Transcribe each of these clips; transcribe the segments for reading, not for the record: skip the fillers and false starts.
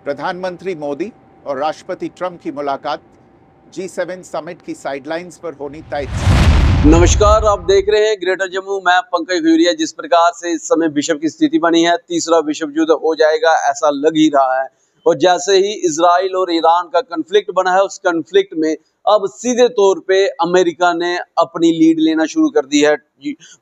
प्रधानमंत्री मोदी और राष्ट्रपति ट्रंप की मुलाकात G7 समिट की साइडलाइंस पर होनी तय थी। नमस्कार, आप देख रहे हैं ग्रेटर जम्मू। मैं पंकज खजूरिया। जिस प्रकार से इस समय विश्व की स्थिति बनी है, तीसरा विश्व युद्ध हो जाएगा ऐसा लग ही रहा है। और जैसे ही इजराइल और ईरान का कन्फ्लिक्ट बना है, उस कन्फ्लिक्ट में अब सीधे तौर पे अमेरिका ने अपनी लीड लेना शुरू कर दी है।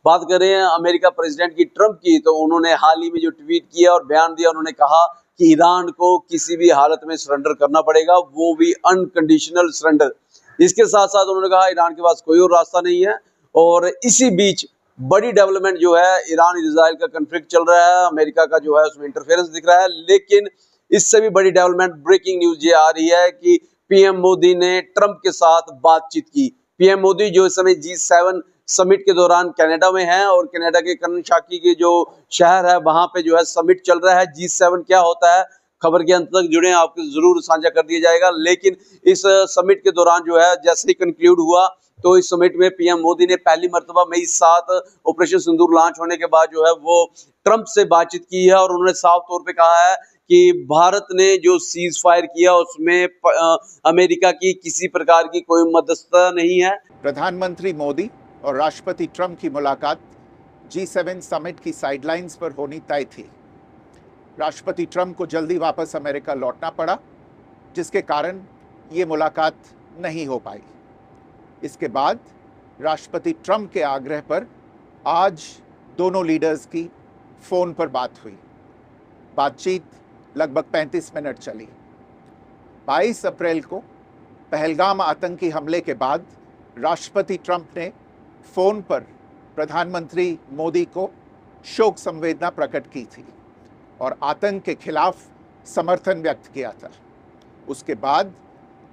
बात करें अमेरिका प्रेसिडेंट की, ट्रंप की, तो उन्होंने हाल ही में जो ट्वीट किया और बयान दिया, उन्होंने कहा कि ईरान को किसी भी हालत में सरेंडर करना पड़ेगा, वो भी अनकंडीशनल सरेंडर। इसके साथ साथ उन्होंने कहा ईरान के पास कोई और रास्ता नहीं है। और इसी बीच बड़ी डेवलपमेंट जो है, ईरान इजराइल का कन्फ्लिक्ट चल रहा है, अमेरिका का जो है उसमें इंटरफेरेंस दिख रहा है। लेकिन इससे भी बड़ी डेवलपमेंट, ब्रेकिंग न्यूज ये आ रही है कि पीएम मोदी ने ट्रंप के साथ बातचीत की। पीएम मोदी जो इस समय G7 समिट के दौरान कनाडा में है, और कनाडा के कर्नाटकी के जो शहर है वहां पे जो है समिट चल रहा है। G7 क्या होता है, खबर के अंत तक जुड़े, आपको जरूर साझा कर दिया जाएगा। लेकिन इस समिट के दौरान जो है, जैसे ही कंक्लूड हुआ, तो इस समिट में पीएम मोदी ने पहली मर्तबा मई 7 ऑपरेशन सिंदूर लॉन्च होने के बाद जो है वो ट्रंप से बातचीत की है। और उन्होंने साफ तौर पे कहा है कि भारत ने जो सीज फायर किया उसमें अमेरिका की किसी प्रकार की कोई मध्यस्थता नहीं है। प्रधानमंत्री मोदी और राष्ट्रपति ट्रंप की मुलाकात G7 समिट की साइडलाइंस पर होनी तय थी। राष्ट्रपति ट्रंप को जल्दी वापस अमेरिका लौटना पड़ा, जिसके कारण ये मुलाकात नहीं हो पाई। इसके बाद राष्ट्रपति ट्रंप के आग्रह पर आज दोनों लीडर्स की फ़ोन पर बात हुई। बातचीत लगभग 35 मिनट चली। 22 अप्रैल को पहलगाम आतंकी हमले के बाद राष्ट्रपति ट्रंप ने फ़ोन पर प्रधानमंत्री मोदी को शोक संवेदना प्रकट की थी और आतंक के खिलाफ समर्थन व्यक्त किया था। उसके बाद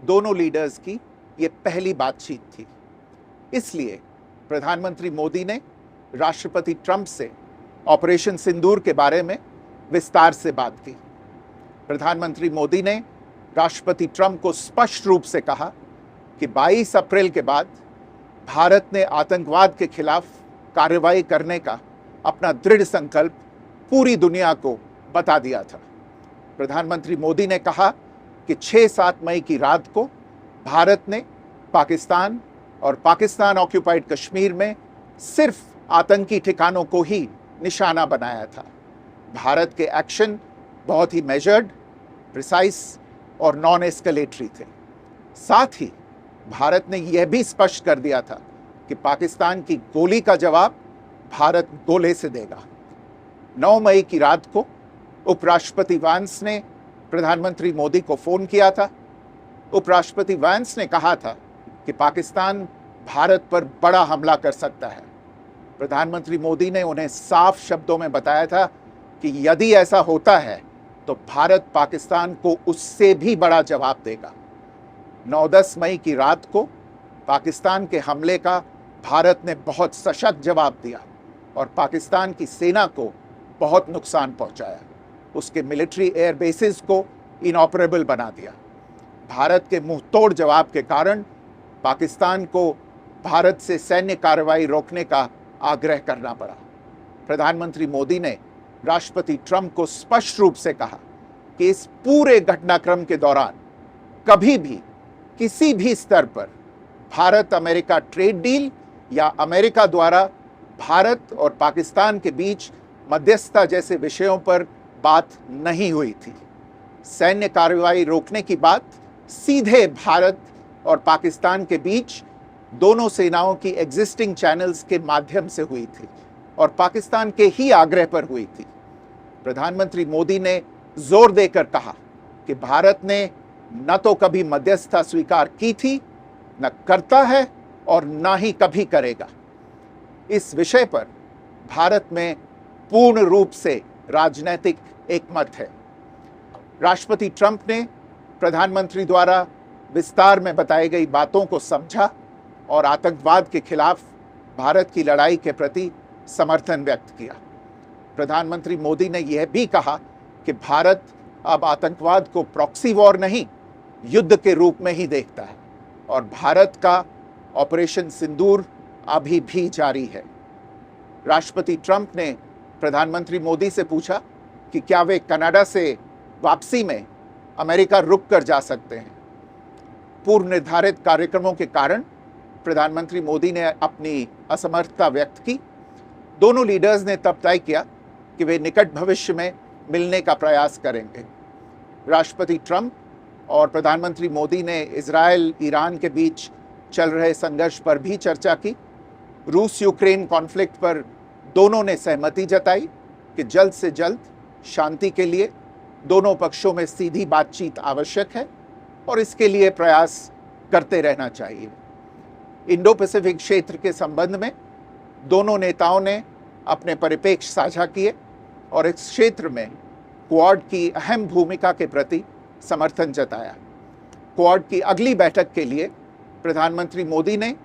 दोनों लीडर्स की ये पहली बातचीत थी। इसलिए प्रधानमंत्री मोदी ने राष्ट्रपति ट्रंप से ऑपरेशन सिंदूर के बारे में विस्तार से बात की। प्रधानमंत्री मोदी ने राष्ट्रपति ट्रंप को स्पष्ट रूप से कहा कि 22 अप्रैल के बाद भारत ने आतंकवाद के खिलाफ कार्रवाई करने का अपना दृढ़ संकल्प पूरी दुनिया को बता दिया था। प्रधानमंत्री मोदी ने कहा कि 6-7 मई की रात को भारत ने पाकिस्तान और पाकिस्तान ऑक्यूपाइड कश्मीर में सिर्फ आतंकी ठिकानों को ही निशाना बनाया था। भारत के एक्शन बहुत ही मेजर्ड, प्रिसाइज और नॉन एस्केलेटरी थे। साथ ही भारत ने यह भी स्पष्ट कर दिया था कि पाकिस्तान की गोली का जवाब भारत गोले से देगा। 9 मई की रात को उपराष्ट्रपति वांस ने प्रधानमंत्री मोदी को फ़ोन किया था। उपराष्ट्रपति वांस ने कहा था कि पाकिस्तान भारत पर बड़ा हमला कर सकता है। प्रधानमंत्री मोदी ने उन्हें साफ शब्दों में बताया था कि यदि ऐसा होता है तो भारत पाकिस्तान को उससे भी बड़ा जवाब देगा। 9-10 मई की रात को पाकिस्तान के हमले का भारत ने बहुत सशक्त जवाब दिया और पाकिस्तान की सेना को बहुत नुकसान पहुंचाया। उसके मिलिट्री एयर बेसिस को इनऑपरेबल बना दिया। भारत के मुंहतोड़ जवाब के कारण पाकिस्तान को भारत से सैन्य कार्रवाई रोकने का आग्रह करना पड़ा। प्रधानमंत्री मोदी ने राष्ट्रपति ट्रंप को स्पष्ट रूप से कहा कि इस पूरे घटनाक्रम के दौरान कभी भी किसी भी स्तर पर भारत अमेरिका ट्रेड डील या अमेरिका द्वारा भारत और पाकिस्तान के बीच मध्यस्थता जैसे विषयों पर बात नहीं हुई थी। सैन्य कार्रवाई रोकने की बात सीधे भारत और पाकिस्तान के बीच दोनों सेनाओं की एग्जिस्टिंग चैनल्स के माध्यम से हुई थी और पाकिस्तान के ही आग्रह पर हुई थी। प्रधानमंत्री मोदी ने जोर देकर कहा कि भारत ने न तो कभी मध्यस्थता स्वीकार की थी, न करता है और न ही कभी करेगा। इस विषय पर भारत में पूर्ण रूप से राजनीतिक एकमत है। राष्ट्रपति ट्रंप ने प्रधानमंत्री द्वारा विस्तार में बताई गई बातों को समझा और आतंकवाद के खिलाफ भारत की लड़ाई के प्रति समर्थन व्यक्त किया। प्रधानमंत्री मोदी ने यह भी कहा कि भारत अब आतंकवाद को प्रॉक्सी वॉर नहीं, युद्ध के रूप में ही देखता है और भारत का ऑपरेशन सिंदूर अभी भी जारी है। राष्ट्रपति ट्रंप ने प्रधानमंत्री मोदी से पूछा कि क्या वे कनाडा से वापसी में अमेरिका रुक कर जा सकते हैं। पूर्व निर्धारित कार्यक्रमों के कारण प्रधानमंत्री मोदी ने अपनी असमर्थता व्यक्त की। दोनों लीडर्स ने तब तय किया कि वे निकट भविष्य में मिलने का प्रयास करेंगे। राष्ट्रपति ट्रंप और प्रधानमंत्री मोदी ने इजराइल ईरान के बीच चल रहे संघर्ष पर भी चर्चा की। रूस यूक्रेन कॉन्फ्लिक्ट पर दोनों ने सहमति जताई कि जल्द से जल्द शांति के लिए दोनों पक्षों में सीधी बातचीत आवश्यक है और इसके लिए प्रयास करते रहना चाहिए। इंडो पैसिफिक क्षेत्र के संबंध में दोनों नेताओं ने अपने परिप्रेक्ष्य साझा किए और इस क्षेत्र में क्वाड की अहम भूमिका के प्रति समर्थन जताया। क्वाड की अगली बैठक के लिए प्रधानमंत्री मोदी ने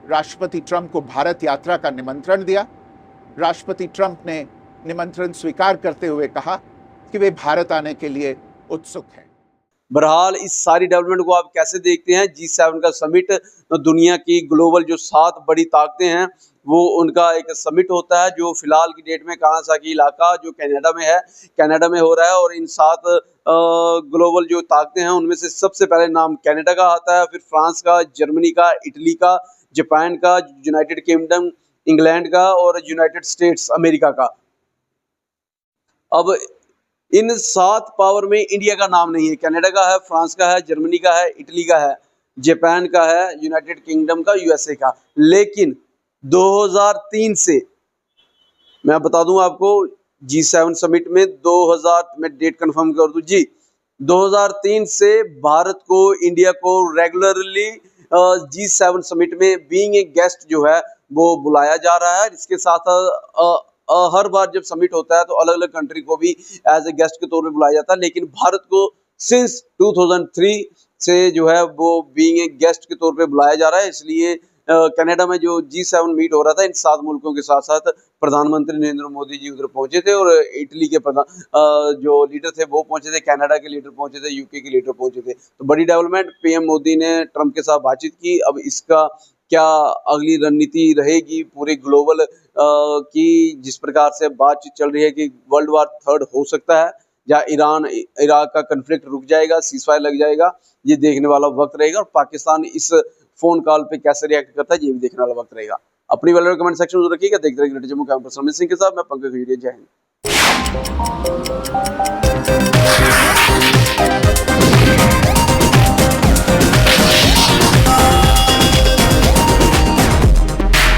राष्ट्रपति ट्रंप को भारत यात्रा का निमंत्रण दिया। राष्ट्रपति ट्रंप ने निमंत्रण स्वीकार करते हुए कहा कि वे भारत आने के लिए उत्सुक हैं। बहरहाल इस सारी डेवलपमेंट को आप कैसे देखते हैं? G7 का समिट दुनिया की ग्लोबल जो 7 बड़ी ताकतें हैं वो उनका एक समिट होता है जो फिलहाल की डेट में कानासाकी इलाका जो कनाडा में है, कनाडा में हो रहा है। और इन 7 ग्लोबल जो ताकतें हैं उनमें से सबसे पहले नाम कनाडा का आता है, फिर फ्रांस का, जर्मनी का, इटली का, जापान का, यूनाइटेड किंगडम, इंग्लैंड का और यूनाइटेड स्टेट्स अमेरिका का। अब इन 7 पावर में इंडिया का नाम नहीं है। कनाडा का है, फ्रांस का है, जर्मनी का है, इटली का है, जापान का है, यूनाइटेड किंगडम का, यूएसए का। लेकिन 2003 से मैं बता दूं आपको G7 समिट में 2000 में डेट कंफर्म कर दूं जी 2003 से भारत को, इंडिया को रेगुलरली G7 समिट में बीइंग ए गेस्ट जो है वो बुलाया जा रहा है। इसके साथ हर बार जब समिट होता है तो अलग अलग कंट्री को भी एज ए गेस्ट के तौर पे बुलाया जाता है। लेकिन भारत को सिंस 2003 से जो है वो बीइंग ए गेस्ट के तौर पे बुलाया जा रहा है। इसलिए कनाडा में जो G7 मीट हो रहा था इन 7 मुल्कों के साथ साथ प्रधानमंत्री नरेंद्र मोदी जी उधर पहुंचे थे और इटली के जो लीडर थे वो पहुंचे थे, कनाडा के लीडर पहुंचे थे, यूके के लीडर पहुंचे थे। तो बड़ी डेवलपमेंट, पीएम मोदी ने ट्रंप के साथ बातचीत की। अब इसका क्या अगली रणनीति रहेगी पूरे ग्लोबल की, जिस प्रकार से बातचीत चल रही है कि वर्ल्ड वार 3 हो सकता है या ईरान इराक का कन्फ्लिक्ट रुक जाएगा, सीजफायर लग जाएगा, ये देखने वाला वक्त रहेगा। और पाकिस्तान इस फोन कॉल पे कैसे रिएक्ट करता है ये भी देखने वाला वक्त रहेगा। अपनी वैल्यूएबल कमेंट सेक्शन में रखिएगा। देखते रहिए ग्रेटर जम्मू कैंपस सिंह के साथ मैं पंकज खजूरिया। जय हिंद।